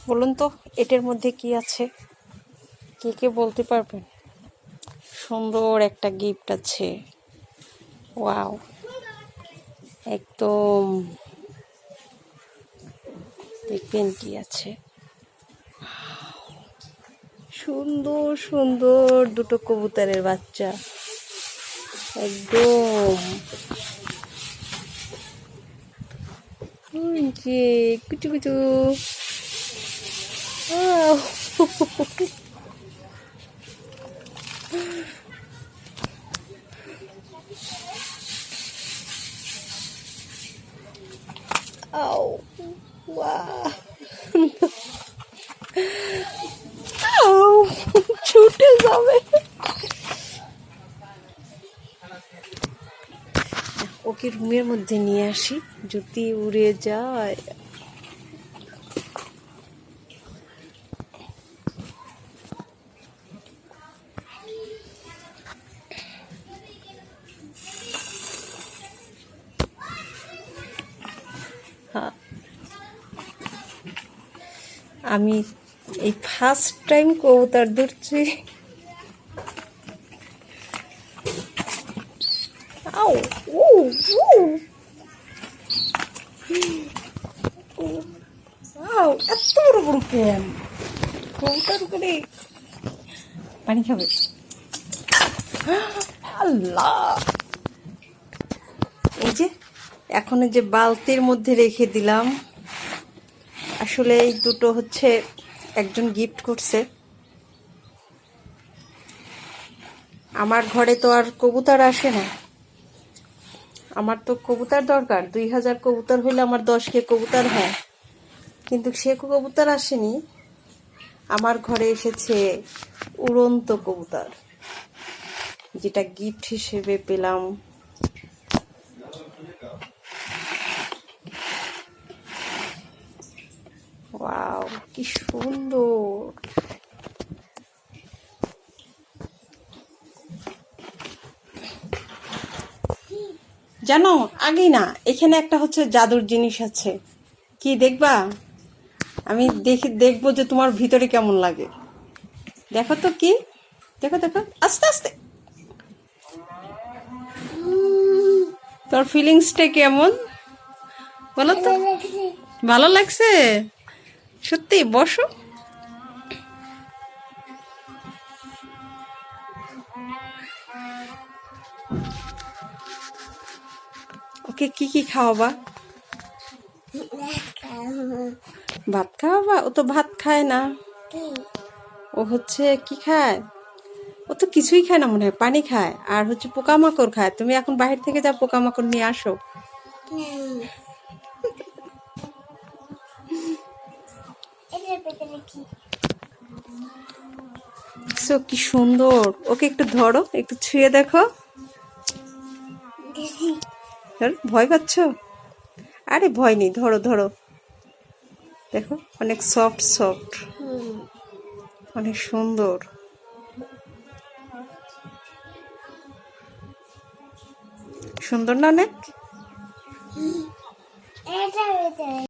বলুন তো এটার মধ্যে কি আছে, কে কে বলতে পারবেন? সুন্দর একটা গিফট আছে। ওয়াও, একদম দেখবেন কি আছে। সুন্দর সুন্দর দুটো কবুতরের বাচ্চা, একদম যে কুচু কুচু। আও ওয়াও, ছুটে যাবে। ওকে রুমের মধ্যে নিয়ে আসি, যদি উড়ে যায়। হ্যাঁ, আমি এই ফার্স্ট টাইম কবুতর ধরছি। আও ও ও আও, এত বড় বড় কেন কবুতর করে পানি খাবে? আল্লাহ, এই যে এখন যে বালতির মধ্যে রেখে দিলাম। আসলে এই দুটো হচ্ছে একজন গিফট করছে। আমার ঘরে তো আর কবুতর আসে না, আমার তো কবুতর দরকার। 2000 কবুতর হইলে আমার 10কে কবুতর হয়, কিন্তু সে কবুতর আসেনি। আমার ঘরে এসেছে উড়ন্ত কবুতর, যেটা গিফট হিসেবে পেলাম। ওয়াও, কি সুন্দর। জানো, আগেই না, এখানে একটা হচ্ছে জাদুর জিনিস আছে। কি দেখবা? আমি দেখবো যে তোমার ভিতরে কেমন লাগে। দেখো তো কি, দেখো দেখো, আস্তে আস্তে। তোর ফিলিংসটা কেমন বলো তো? ভালো লাগছে সত্যি? বসো। ওকে কি কি খাওয়াবা? ভাত খাওয়াবা? ও তো ভাত খায় না। ও হচ্ছে কি খায়? ও তো কিছুই খায় না মনে হয়, পানি খায় আর হচ্ছে পোকামাকড় খায়। তুমি এখন বাহির থেকে যা পোকামাকড় নিয়ে আসো। কি সুন্দর। ওকে একটু ধরো, একটু ছুঁয়ে দেখো। ভয় পাচ্ছ? আরে ভয় নেই, ধরো ধরো, দেখো অনেক সফট সফট, অনেক সুন্দর। সুন্দর না অনেক?